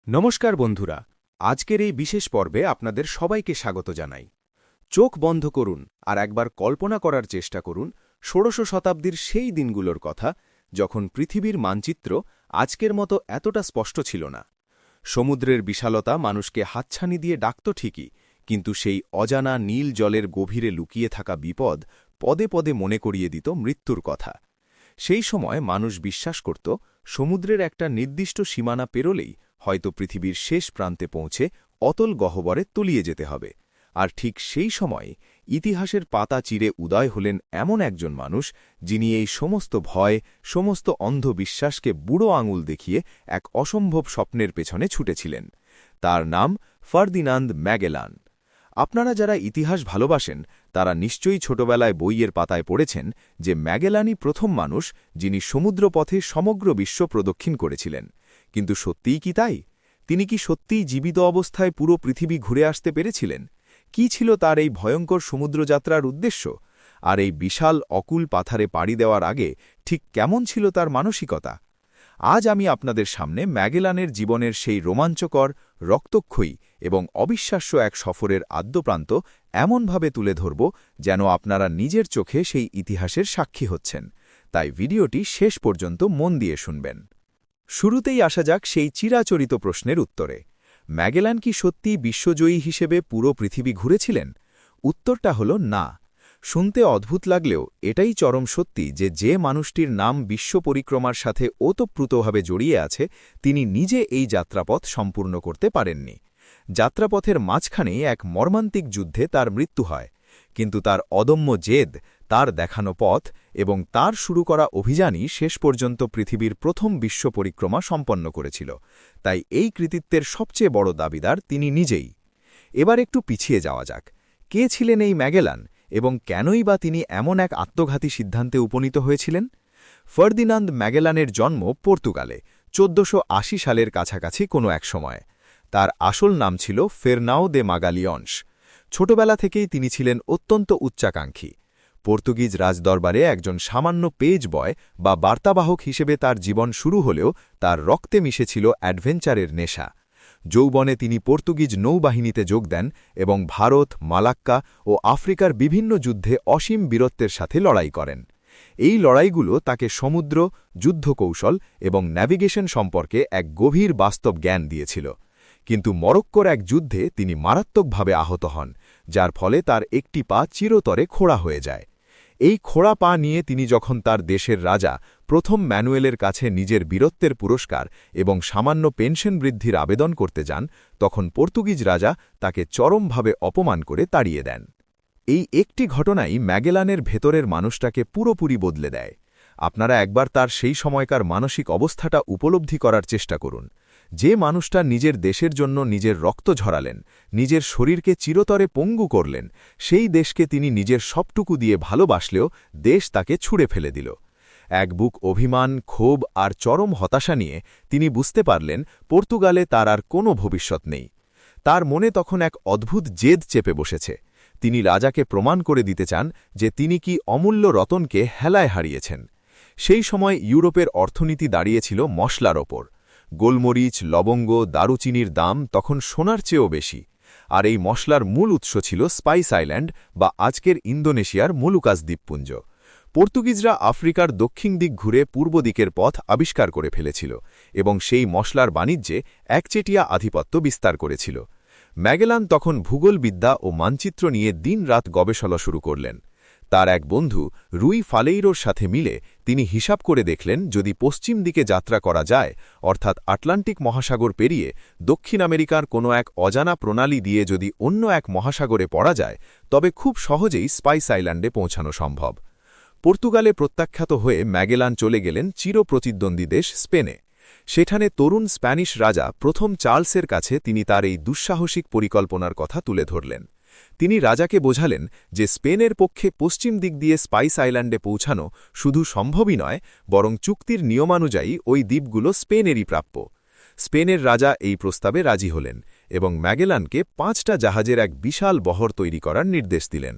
নমস্কার বন্ধুরা, আজকের এই বিশেষ পর্বে আপনাদের সবাইকে স্বাগত জানাই। চোখ বন্ধ করুন আর একবার কল্পনা করার চেষ্টা করুন ষোড়শ শতাব্দীর সেই দিনগুলোর কথা, যখন পৃথিবীর মানচিত্র আজকের মতো এতটা স্পষ্ট ছিল না। সমুদ্রের বিশালতা মানুষকে হাতছানি দিয়ে ডাকত ঠিকই, কিন্তু সেই অজানা নীল জলের গভীরে লুকিয়ে থাকা বিপদ পদে পদে মনে করিয়ে দিত মৃত্যুর কথা। সেই সময় মানুষ বিশ্বাস করত সমুদ্রের একটা নির্দিষ্ট সীমানা পেরোলেই হয়তো পৃথিবীর শেষ প্রান্তে পৌঁছে অতল গহ্বরে তলিয়ে যেতে হবে। আর ঠিক সেই সময়ে ইতিহাসের পাতা চিরে উদয় হলেন এমন একজন মানুষ, যিনি এই সমস্ত ভয়, সমস্ত অন্ধবিশ্বাসকে বুড়ো আঙুল দেখিয়ে এক অসম্ভব স্বপ্নের পেছনে ছুটেছিলেন। তার নাম ফার্দিনান্দ ম্যাগেলান। আপনারা যারা ইতিহাস ভালোবাসেন তারা নিশ্চয়ই ছোটবেলায় বইয়ের পাতায় পড়েছেন যে ম্যাগেলানই প্রথম মানুষ যিনি সমুদ্রপথে সমগ্র বিশ্ব প্রদক্ষিণ করেছিলেন। কিন্তু সত্যিই কি তাই? তিনি কি সত্যিই জীবিত অবস্থায় পুরো পৃথিবী ঘুরে আসতে পেরেছিলেন? কি ছিল তার এই ভয়ঙ্কর সমুদ্রযাত্রার উদ্দেশ্য? আর এই বিশাল অকুল পাথারে পাড়ি দেওয়ার আগে ঠিক কেমন ছিল তার মানসিকতা? আজ আমি আপনাদের সামনে ম্যাগেলানের জীবনের সেই রোমাঞ্চকর, রক্তক্ষয়ী এবং অবিশ্বাস্য এক সফরের আদ্যপ্রান্ত এমনভাবে তুলে ধরব যেন আপনারা নিজের চোখে সেই ইতিহাসের সাক্ষী হচ্ছেন। তাই ভিডিওটি শেষ পর্যন্ত মন দিয়ে শুনবেন। শুরুতেই আসা যাক সেই চিরাচরিত প্রশ্নের উত্তরে। ম্যাগেলান কি সত্যিই বিশ্বজয়ী হিসেবে পুরো পৃথিবী ঘুরেছিলেন? উত্তরটা হল না। শুনতে অদ্ভুত লাগলেও এটাই চরম সত্যি যে মানুষটির নাম বিশ্ব পরিক্রমার সাথে ওতপ্রোতভাবে জড়িয়ে আছে, তিনি নিজে এই যাত্রাপথ সম্পূর্ণ করতে পারেননি। যাত্রাপথের মাঝখানেই এক মর্মান্তিক যুদ্ধে তার মৃত্যু হয়। কিন্তু তার অদম্য জেদ, তার দেখানো পথ এবং তার শুরু করা অভিযানই শেষ পর্যন্ত পৃথিবীর প্রথম বিশ্ব পরিক্রমা সম্পন্ন করেছিল। তাই এই কৃতিত্বের সবচেয়ে বড় দাবিদার তিনি নিজেই। এবার একটু পিছিয়ে যাওয়া যাক। কে ছিলেন এই ম্যাগেলান এবং কেনই বা তিনি এমন এক আত্মঘাতী সিদ্ধান্তে উপনীত হয়েছিলেন? ফার্দিনান্দ ম্যাগেলানের জন্ম পর্তুগালে ১৪৮০ সালের কাছাকাছি কোনো এক সময়। তার আসল নাম ছিল ফেরনাও দে মাগালিয়ন্স। ছোটবেলা থেকেই তিনি ছিলেন অত্যন্ত উচ্চাকাঙ্ক্ষী। পর্তুগিজ রাজদরবারে একজন সামান্য পেজ বয় বা বার্তাবাহক হিসেবে তার জীবন শুরু হলেও তার রক্তে মিশেছিল অ্যাডভেঞ্চারের নেশা। যৌবনে তিনি পর্তুগিজ নৌবাহিনীতে যোগ দেন এবং ভারত, মালাক্কা ও আফ্রিকার বিভিন্ন যুদ্ধে অসীম বীরত্বের সাথে লড়াই করেন। এই লড়াইগুলো তাকে সমুদ্র, যুদ্ধকৌশল এবং ন্যাভিগেশন সম্পর্কে এক গভীর বাস্তব জ্ঞান দিয়েছিল। কিন্তু মরক্কোর এক যুদ্ধে তিনি মারাত্মকভাবে আহত হন, যার ফলে তার একটি পা চিরতরে খোঁড়া হয়ে যায়। এই খোঁড়া পা নিয়ে তিনি যখন তার দেশের রাজা প্রথম ম্যানুয়েলের কাছে নিজের বীরত্বের পুরস্কার এবং সামান্য পেনশন বৃদ্ধির আবেদন করতে যান, তখন পর্তুগিজ রাজা তাকে চরমভাবে অপমান করে তাড়িয়ে দেন। এই একটি ঘটনাই ম্যাগেলানের ভেতরের মানুষটাকে পুরোপুরি বদলে দেয়। আপনারা একবার তার সেই সময়কার মানসিক অবস্থাটা উপলব্ধি করার চেষ্টা করুন। যে মানুষটা নিজের দেশের জন্য নিজের রক্ত ঝরালেন, নিজের শরীরকে চিরতরে পঙ্গু করলেন, সেই দেশকে তিনি নিজের সবটুকু দিয়ে ভালোবাসলেও দেশ তাকে ছুঁড়ে ফেলে দিল। এক বুক অভিমান, ক্ষোভ আর চরম হতাশা নিয়ে তিনি বুঝতে পারলেন পর্তুগালে তার আর কোনো ভবিষ্যৎ নেই। তার মনে তখন এক অদ্ভুত জেদ চেপে বসেছে। তিনি রাজাকে প্রমাণ করে দিতে চান যে তিনি কি অমূল্য রতনকে হেলায় হারিয়েছেন। সেই সময় ইউরোপের অর্থনীতি দাঁড়িয়েছিল মশলার ওপর। গোলমরিচ, লবঙ্গ, দারুচিনির দাম তখন সোনার চেয়েও বেশি। আর এই মশলার মূল উৎস ছিল স্পাইস আইল্যান্ড বা আজকের ইন্দোনেশিয়ার মলুকাস দ্বীপপুঞ্জ। পর্তুগিজরা আফ্রিকার দক্ষিণ দিক ঘুরে পূর্ব দিকের পথ আবিষ্কার করে ফেলেছিল এবং সেই মশলার বাণিজ্যে একচেটিয়া আধিপত্য বিস্তার করেছিল। ম্যাগেলান তখন ভূগোলবিদ্যা ও মানচিত্র নিয়ে দিনরাত গবেষণা শুরু করলেন। তার এক বন্ধু রুই ফালেইরোর সাথে মিলে তিনি হিসাব করে দেখলেন, যদি পশ্চিম দিকে যাত্রা করা যায়, অর্থাৎ আটলান্টিক মহাসাগর পেরিয়ে দক্ষিণ আমেরিকার কোনো এক অজানা প্রণালী দিয়ে যদি অন্য এক মহাসাগরে পড়া যায়, তবে খুব সহজেই স্পাইস আইল্যান্ডে পৌঁছানো সম্ভব। পর্তুগালে প্রত্যাখ্যাত হয়ে ম্যাগেলান চলে গেলেন চিরপ্রতিদ্বন্দ্বী দেশ স্পেনে। সেখানে তরুণ স্প্যানিশ রাজা প্রথম চার্লসের কাছে তিনি তার এই দুঃসাহসিক পরিকল্পনার কথা তুলে ধরলেন। তিনি রাজাকে বোঝালেন যে স্পেনের পক্ষে পশ্চিম দিক দিয়ে স্পাইস আইল্যান্ডে পৌঁছানো শুধু সম্ভবই নয়, বরং চুক্তির নিয়মানুযায়ী ওই দ্বীপগুলো স্পেনেরই প্রাপ্য। স্পেনের রাজা এই প্রস্তাবে রাজি হলেন এবং ম্যাগেলানকে ৫টা জাহাজের এক বিশাল বহর তৈরি করার নির্দেশ দিলেন।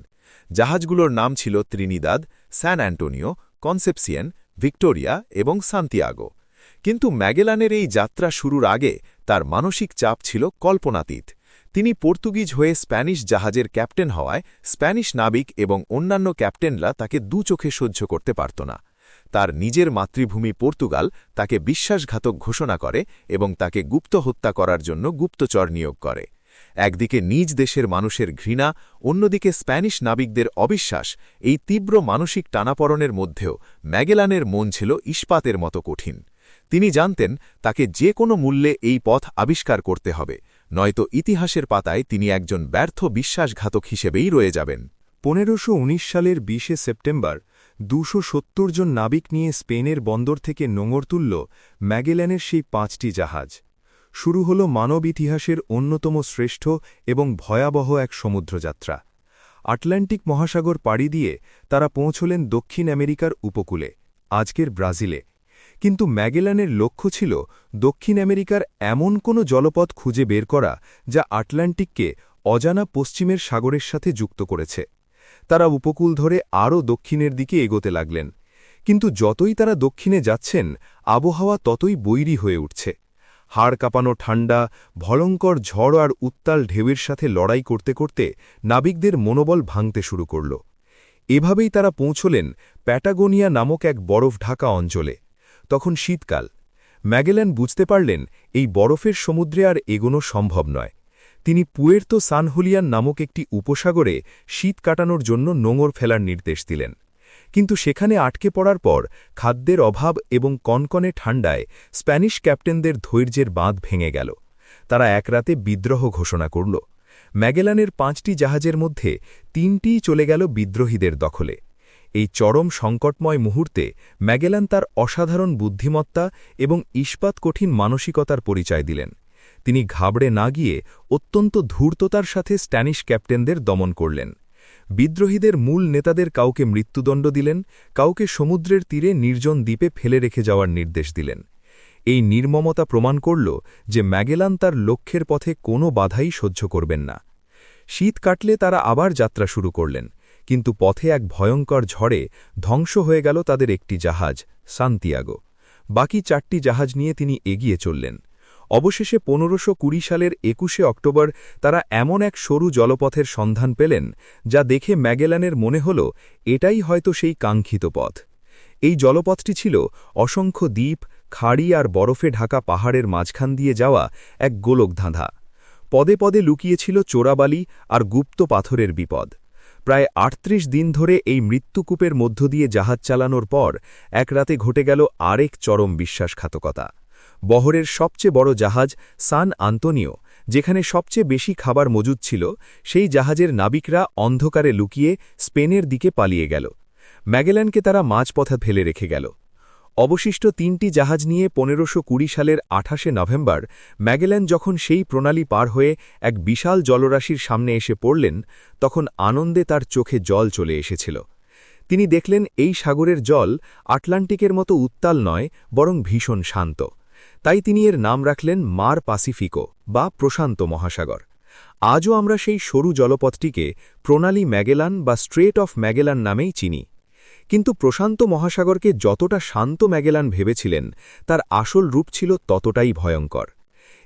জাহাজগুলোর নাম ছিল ত্রিনিদাদ, স্যান অ্যান্টোনিও, কনসেপসিয়েন, ভিক্টোরিয়া এবং সান্তিয়াগো। কিন্তু ম্যাগেলানের এই যাত্রা শুরুর আগে তার মানসিক চাপ ছিল কল্পনাতীত। তিনি পর্তুগিজ হয়ে স্প্যানিশ জাহাজের ক্যাপ্টেন হওয়ায় স্প্যানিশ নাবিক এবং অন্যান্য ক্যাপ্টেনরা তাকে দু চোখে সহ্য করতে পারত না। তার নিজের মাতৃভূমি পর্তুগাল তাকে বিশ্বাসঘাতক ঘোষণা করে এবং তাকে গুপ্ত হত্যা করার জন্য গুপ্তচর নিয়োগ করে। একদিকে নিজ দেশের মানুষের ঘৃণা, অন্যদিকে স্প্যানিশ নাবিকদের অবিশ্বাস, এই তীব্র মানসিক টানাপড়নের মধ্যেও ম্যাগেলানের মন ছিল ইস্পাতের মতো কঠিন। তিনি জানতেন তাকে যে কোনো মূল্যে এই পথ আবিষ্কার করতে হবে, নয়তো ইতিহাসের পাতায় তিনি একজন ব্যর্থ বিশ্বাসঘাতক হিসেবেই রয়ে যাবেন। 1519 সালের 20 সেপ্টেম্বর 270 জন নাবিক নিয়ে স্পেনের বন্দর থেকে নোঙর তুলল ম্যাগেলানের সেই 5টি জাহাজ। শুরু হল মানব ইতিহাসের অন্যতম শ্রেষ্ঠ এবং ভয়াবহ এক সমুদ্রযাত্রা। আটলান্টিক মহাসাগর পাড়ি দিয়ে তারা পৌঁছলেন দক্ষিণ আমেরিকার উপকূলে, আজকের ব্রাজিলে। কিন্তু ম্যাগেলানের লক্ষ্য ছিল দক্ষিণ আমেরিকার এমন কোনো জলপথ খুঁজে বের করা যা আটলান্টিককে অজানা পশ্চিমের সাগরের সাথে যুক্ত করেছে। তারা উপকূল ধরে আরও দক্ষিণের দিকে এগোতে লাগলেন, কিন্তু যতই তারা দক্ষিণে যাচ্ছেন আবহাওয়া ততই বৈরী হয়ে উঠছে। হাড় কাঁপানো ঠান্ডা, ভয়ঙ্কর ঝড় আর উত্তাল ঢেউয়ের সাথে লড়াই করতে করতে নাবিকদের মনোবল ভাঙতে শুরু করল। এভাবেই তারা পৌঁছলেন প্যাটাগোনিয়া নামক এক বরফ ঢাকা অঞ্চলে। তখন শীতকাল। ম্যাগেলান বুঝতে পারলেন এই বরফের সমুদ্রে আর এগোনো সম্ভব নয়। তিনি পুয়ের্তো সান হুলিয়ান নামক একটি উপসাগরে শীত কাটানোর জন্য নোঙর ফেলার নির্দেশ দিলেন। কিন্তু সেখানে আটকে পড়ার পর খাদ্যের অভাব এবং কনকনে ঠান্ডায় স্প্যানিশ ক্যাপ্টেনদের ধৈর্যের বাঁধ ভেঙে গেল। তারা এক রাতে বিদ্রোহ ঘোষণা করল। ম্যাগেলানের 5টি জাহাজের মধ্যে 3টিই চলে গেল বিদ্রোহীদের দখলে। এই চরম সংকটময় মুহূর্তে ম্যাগেলান তার অসাধারণ বুদ্ধিমত্তা এবং ইস্পাত কঠিন মানসিকতার পরিচয় দিলেন। তিনি ঘাবড়ে না গিয়ে অত্যন্ত ধূর্ততার সাথে স্প্যানিশ ক্যাপ্টেনদের দমন করলেন। বিদ্রোহীদের মূল নেতাদের কাউকে মৃত্যুদণ্ড দিলেন, কাউকে সমুদ্রের তীরে নির্জন দ্বীপে ফেলে রেখে যাওয়ার নির্দেশ দিলেন। এই নির্মমতা প্রমাণ করল যে ম্যাগেলান তার লক্ষ্যের পথে কোনো বাধাই সহ্য করবেন না। শীত কাটলে তারা আবার যাত্রা শুরু করলেন, কিন্তু পথে এক ভয়ঙ্কর ঝড়ে ধ্বংস হয়ে গেল তাদের একটি জাহাজ, সান্তিয়াগো। বাকি 4টি জাহাজ নিয়ে তিনি এগিয়ে চললেন। অবশেষে 1520 সালের 21 অক্টোবর তারা এমন এক সরু জলপথের সন্ধান পেলেন যা দেখে ম্যাগেলানের মনে হল এটাই হয়তো সেই কাঙ্ক্ষিত পথ। এই জলপথটি ছিল অসংখ্য দ্বীপ, খাড়ি আর বরফে ঢাকা পাহাড়ের মাঝখান দিয়ে যাওয়া এক গোলকধাঁধা। পদে পদে লুকিয়েছিল চোরাবালি আর গুপ্ত পাথরের বিপদ। প্রায় 38 দিন ধরে এই মৃত্যুকূপের মধ্য দিয়ে জাহাজ চালানোর পর এক রাতে ঘটে গেল আরেক চরম বিশ্বাসঘাতকতা। বহরের সবচেয়ে বড় জাহাজ সান আন্তোনিও, যেখানে সবচেয়ে বেশি খাবার মজুদ ছিল, সেই জাহাজের নাবিকরা অন্ধকারে লুকিয়ে স্পেনের দিকে পালিয়ে গেল। ম্যাগেলানকে তারা মাঝপথে ফেলে রেখে গেল। অবশিষ্ট 3টি জাহাজ নিয়ে 1520 সালের 28 নভেম্বর ম্যাগেলান যখন সেই প্রণালী পার হয়ে এক বিশাল জলরাশির সামনে এসে পড়লেন, তখন আনন্দে তার চোখে জল চলে এসেছিল। তিনি দেখলেন এই সাগরের জল আটলান্টিকের মতো উত্তাল নয়, বরং ভীষণ শান্ত। তাই তিনি এর নাম রাখলেন মার পাসিফিকো বা প্রশান্ত মহাসাগর। আজও আমরা সেই সরু জলপথটিকে প্রণালী ম্যাগেলান বা স্ট্রেট অফ ম্যাগেলান নামেই চিনি। কিন্তু প্রশান্ত মহাসাগরকে যতটা শান্ত ম্যাগেলান ভেবেছিলেন, তার আসল রূপ ছিল ততটাই ভয়ঙ্কর।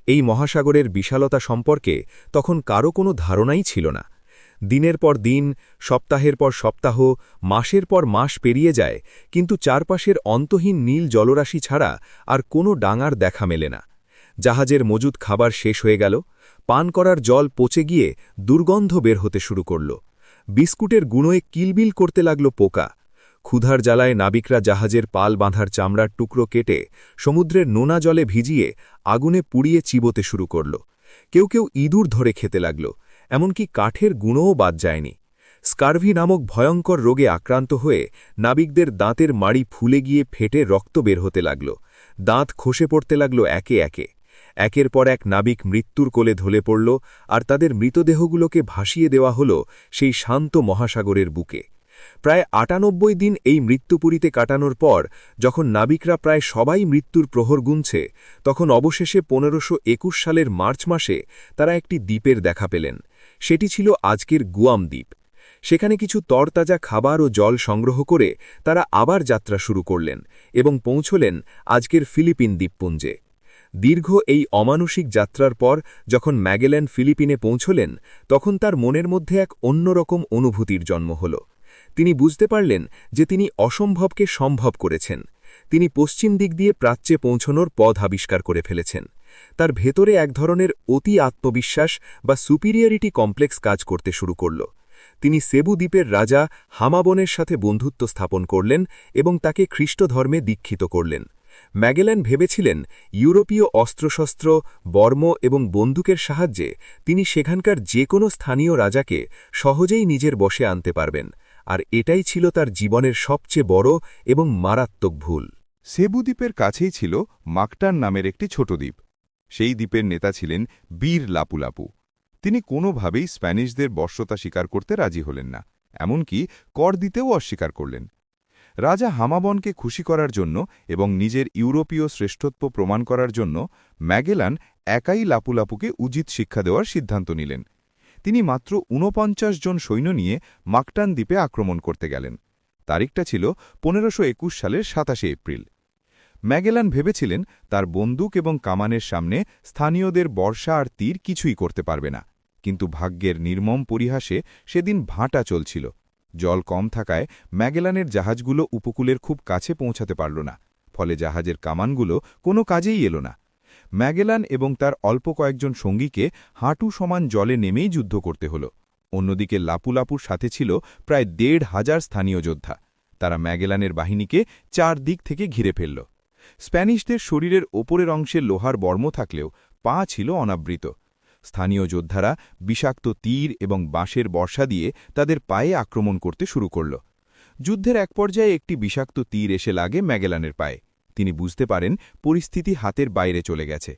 এই মহাসাগরের বিশালতা সম্পর্কে তখন কারও কোনো ধারণাই ছিল না। দিনের পর দিন, সপ্তাহের পর সপ্তাহ, মাসের পর মাস পেরিয়ে যায়, কিন্তু চারপাশের অন্তহীন নীল জলরাশি ছাড়া আর কোনো ডাঙার দেখা মেলে না। জাহাজের মজুদ খাবার শেষ হয়ে গেল, পান করার জল পচে গিয়ে দুর্গন্ধ বের হতে শুরু করল। বিস্কুটের গুঁড়োয় কিলবিল করতে লাগল পোকা। ক্ষুধার জ্বালায় নাবিকরা জাহাজের পাল বাঁধার চামড়ার টুকরো কেটে সমুদ্রের নোনা জলে ভিজিয়ে আগুনে পুড়িয়ে চিবোতে শুরু করল। কেউ কেউ ইঁদুর ধরে খেতে লাগল, এমনকি কাঠের গুঁড়োও বাদ যায়নি। স্কার্ভি নামক ভয়ঙ্কর রোগে আক্রান্ত হয়ে নাবিকদের দাঁতের মাড়ি ফুলে গিয়ে ফেটে রক্ত বের হতে লাগল। দাঁত খসে পড়তে লাগল একে একে। একের পর এক নাবিক মৃত্যুর কোলে ঢলে পড়ল, আর তাদের মৃতদেহগুলোকে ভাসিয়ে দেওয়া হল সেই শান্ত মহাসাগরের বুকে। প্রায় 98 দিন এই মৃত্যুপুরীতে কাটানোর পর যখন নাবিকরা প্রায় সবাই মৃত্যুর প্রহর গুনছে, তখন অবশেষে 1521 সালের মার্চ মাসে তারা একটি দ্বীপের দেখা পেলেন। সেটি ছিল আজকের গুয়াম দ্বীপ। সেখানে কিছু তরতাজা খাবার ও জল সংগ্রহ করে তারা আবার যাত্রা শুরু করলেন এবং পৌঁছলেন আজকের ফিলিপিন দ্বীপপুঞ্জে। দীর্ঘ এই অমানুষিক যাত্রার পর যখন ম্যাগেলান ফিলিপিনে পৌঁছলেন তখন তার মনের মধ্যে এক অন্যরকম অনুভূতির জন্ম হল। তিনি বুঝতে পারলেন যে তিনি অসম্ভবকে সম্ভব করেছেন। তিনি পশ্চিম দিক দিয়ে প্রাচ্যে পৌঁছনোর পথ আবিষ্কার করে ফেলেছেন। তার ভেতরে এক ধরনের অতি আত্মবিশ্বাস বা সুপিরিয়রিটি কমপ্লেক্স কাজ করতে শুরু করল। তিনি সেবু দ্বীপের রাজা হামাবনের সাথে বন্ধুত্ব স্থাপন করলেন এবং তাকে খ্রিস্ট ধর্মে দীক্ষিত করলেন। ম্যাগেলান ভেবেছিলেন ইউরোপীয় অস্ত্রশস্ত্র, বর্ম এবং বন্দুকের সাহায্যে তিনি সেখানকার যে কোনো স্থানীয় রাজাকে সহজেই নিজের বশে আনতে পারবেন, আর এটাই ছিল তার জীবনের সবচেয়ে বড় এবং মারাত্মক ভুল। সেবু দ্বীপের কাছেই ছিল মাকটান নামের একটি ছোট দ্বীপ। সেই দ্বীপের নেতা ছিলেন বীর লাপুলাপু। তিনি কোনোভাবেই স্প্যানিশদের বর্ষতা স্বীকার করতে রাজি হলেন না, এমনকি কর দিতেও অস্বীকার করলেন। রাজা হামাবনকে খুশি করার জন্য এবং নিজের ইউরোপীয় শ্রেষ্ঠত্ব প্রমাণ করার জন্য ম্যাগেলান একাই লাপুলাপুকে উচিত শিক্ষা দেওয়ার সিদ্ধান্ত নিলেন। তিনি মাত্র ৪৯ জন সৈন্য নিয়ে মাকটান দ্বীপে আক্রমণ করতে গেলেন। তারিখটা ছিল ১৫২১ সালের ২৭ এপ্রিল। ম্যাগেলান ভেবেছিলেন তার বন্দুক এবং কামানের সামনে স্থানীয়দের বর্ষা আর তীর কিছুই করতে পারবে না, কিন্তু ভাগ্যের নির্মম পরিহাসে সেদিন ভাঁটা চলছিল। জল কম থাকায় ম্যাগেলানের জাহাজগুলো উপকূলের খুব কাছে পৌঁছাতে পারল না, ফলে জাহাজের কামানগুলো কোনো কাজেই এলো না। ম্যাগেলান এবং তার অল্প কয়েকজন সঙ্গীকে হাঁটু সমান জলে নেমেই যুদ্ধ করতে হল। অন্যদিকে লাপুলাপুর সাথে ছিল প্রায় ১,৫০০ স্থানীয় যোদ্ধা। তারা ম্যাগেলানের বাহিনীকে ৪ দিক থেকে ঘিরে ফেলল। স্প্যানিশদের শরীরের ওপরের অংশে লোহার বর্ম থাকলেও পা ছিল অনাবৃত। স্থানীয় যোদ্ধারা বিষাক্ত তীর এবং বাঁশের বর্ষা দিয়ে তাদের পায়ে আক্রমণ করতে শুরু করল। যুদ্ধের এক পর্যায়ে একটি বিষাক্ত তীর এসে লাগে ম্যাগেলানের পায়ে। তিনি বুঝতে পারেন পরিস্থিতি হাতের বাইরে চলে গেছে।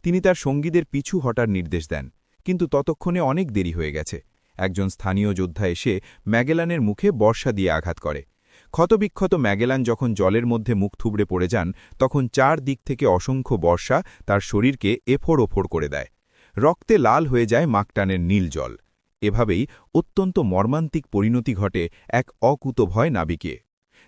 তিনি তার সঙ্গীদের পিছু হটার নির্দেশ দেন, কিন্তু ততক্ষণে অনেক দেরি হয়ে গেছে। একজন স্থানীয় যোদ্ধা এসে ম্যাগেলানের মুখে বর্ষা দিয়ে আঘাত করে। ক্ষতবিক্ষত ম্যাগেলান যখন জলের মধ্যে মুখ থুবড়ে পড়ে যান, তখন ৪ দিক থেকে অসংখ্য বর্ষা তার শরীরকে এফোড় ওফোড় করে দেয়। রক্তে লাল হয়ে যায় মাকটানের নীল জল। এভাবেই অত্যন্ত মর্মান্তিক পরিণতি ঘটে এক অকুতভয় নাবিকে।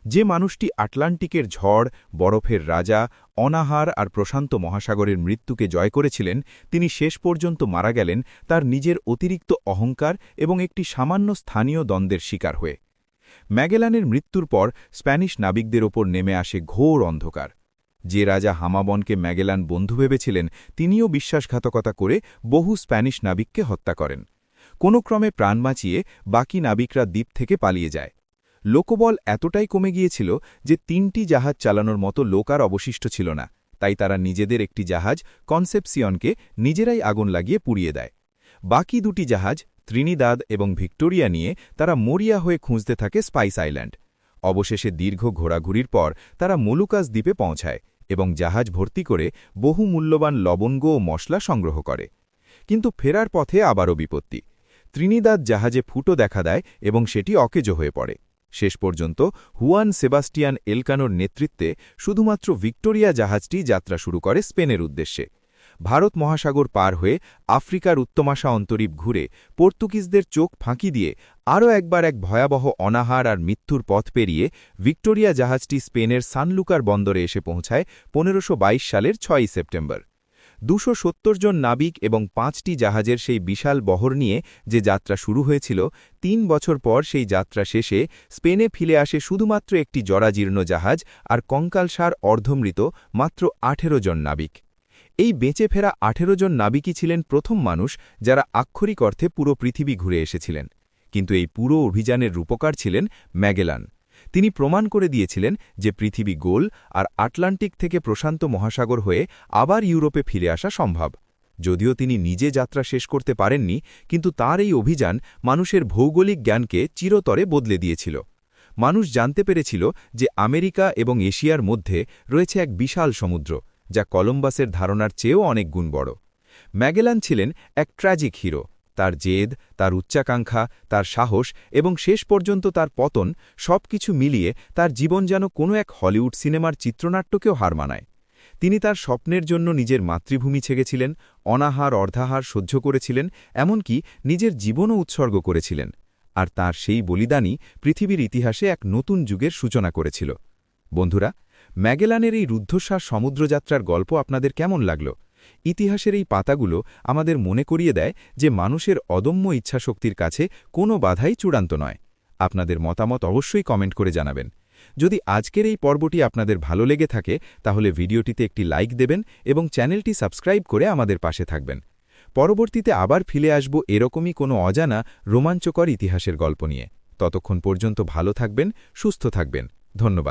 যে মানুষটি আটলান্টিকের ঝড়, বরফের রাজা, অনাহার আর প্রশান্ত মহাসাগরের মৃত্যুকে জয় করেছিলেন, তিনি শেষ পর্যন্ত মারা গেলেন তার নিজের অতিরিক্ত অহংকার এবং একটি সামান্য স্থানীয় দ্বন্দ্বের শিকার হয়ে। ম্যাগেলানের মৃত্যুর পর স্প্যানিশ নাবিকদের ওপর নেমে আসে ঘোর অন্ধকার। যে রাজা হামাবনকে ম্যাগেলান বন্ধু ভেবেছিলেন, তিনিও বিশ্বাসঘাতকতা করে বহু স্প্যানিশ নাবিককে হত্যা করেন। কোনো ক্রমে প্রাণ বাঁচিয়ে বাকি নাবিকরা দ্বীপ থেকে পালিয়ে যায়। লোকবল এতটাই কমে গিয়েছিল যে ৩টি জাহাজ চালানোর মতো লোক আর অবশিষ্ট ছিল না, তাই তারা নিজেদের একটি জাহাজ কনসেপসিয়নকে নিজেরাই আগুন লাগিয়ে পুড়িয়ে দেয়। বাকি ২টি জাহাজ ত্রিনিদাদ এবং ভিক্টোরিয়া নিয়ে তারা মরিয়া হয়ে খুঁজতে থাকে স্পাইস আইল্যান্ড। অবশেষে দীর্ঘ ঘোরাঘুরির পর তারা মলুকাস দ্বীপে পৌঁছায় এবং জাহাজ ভর্তি করে বহু মূল্যবান লবঙ্গ ও মশলা সংগ্রহ করে। কিন্তু ফেরার পথে আবারও বিপত্তি। ত্রিনিদাদ জাহাজে ফুটো দেখা দেয় এবং সেটি অকেজো হয়ে পড়ে। শেষ পর্যন্ত হুয়ান সেবাস্টিয়ান এলকানোর নেতৃত্বে শুধুমাত্র ভিক্টোরিয়া জাহাজটি যাত্রা শুরু করে স্পেনের উদ্দেশ্যে। ভারত মহাসাগর পার হয়ে আফ্রিকার উত্তমাশা অন্তরীপ ঘুরে পর্তুগিজদের চোখ ফাঁকি দিয়ে আরও একবার এক ভয়াবহ অনাহার আর মৃত্যুর পথ পেরিয়ে ভিক্টোরিয়া জাহাজটি স্পেনের সানলুকার বন্দরে এসে পৌঁছায় ১৫২২ সালের ৬ সেপ্টেম্বর। ২৭০ জন নাবিক এবং ৫টি জাহাজের সেই বিশাল বহর নিয়ে যে যাত্রা শুরু হয়েছিল, ৩ বছর পর সেই যাত্রা শেষে স্পেনে ফিরে আসে শুধুমাত্র একটি জরাজীর্ণ জাহাজ আর কঙ্কালসার অর্ধমৃত মাত্র ১৮ জন নাবিক। এই বেঁচে ফেরা ১৮ জন নাবিকই ছিলেন প্রথম মানুষ যারা আক্ষরিক অর্থে পুরো পৃথিবী ঘুরে এসেছিলেন। কিন্তু এই পুরো অভিযানের রূপকার ছিলেন ম্যাগেলান। তিনি প্রমাণ করে দিয়েছিলেন যে পৃথিবী গোল আর আটলান্টিক থেকে প্রশান্ত মহাসাগর হয়ে আবার ইউরোপে ফিরে আসা সম্ভব। যদিও তিনি নিজে যাত্রা শেষ করতে পারেননি, কিন্তু তার এই অভিযান মানুষের ভৌগোলিক জ্ঞানকে চিরতরে বদলে দিয়েছিল। মানুষ জানতে পেরেছিল যে আমেরিকা এবং এশিয়ার মধ্যে রয়েছে এক বিশাল সমুদ্র, যা কলম্বাসের ধারণার চেয়েও অনেক গুণ বড়। ম্যাগেলান ছিলেন এক ট্র্যাজিক হিরো। তার জেদ, তার উচ্চাকাঙ্ক্ষা, তার সাহস এবং শেষ পর্যন্ত তার পতন সবকিছু মিলিয়ে তার জীবন যেন কোনো এক হলিউড সিনেমার চিত্রনাট্যকেও হার মানায়। তিনি তার স্বপ্নের জন্য নিজের মাতৃভূমি ছেড়েছিলেন, অনাহার অর্ধাহার সহ্য করেছিলেন, এমনকি নিজের জীবনও উৎসর্গ করেছিলেন। আর তার সেই বলিদানই পৃথিবীর ইতিহাসে এক নতুন যুগের সূচনা করেছিল। বন্ধুরা, ম্যাগেলানের এই রুদ্ধশ্বাস সমুদ্রযাত্রার গল্প আপনাদের কেমন লাগল? ইতিহাসের এই পাতাগুলো আমাদের মনে করিয়ে দেয় যে মানুষের অদম্য ইচ্ছাশক্তির কাছে কোনো বাধাই চূড়ান্ত নয়। আপনাদের মতামত অবশ্যই কমেন্ট করে জানাবেন। যদি আজকের এই পর্বটি আপনাদের ভালো লেগে থাকে তাহলে ভিডিওটিতে একটি লাইক দেবেন এবং চ্যানেলটি সাবস্ক্রাইব করে আমাদের পাশে থাকবেন। পরবর্তীতে আবার ফিরে আসব এরকমই কোনো অজানা রোমাঞ্চকর ইতিহাসের গল্প নিয়ে। ততক্ষণ পর্যন্ত ভালো থাকবেন, সুস্থ থাকবেন। ধন্যবাদ।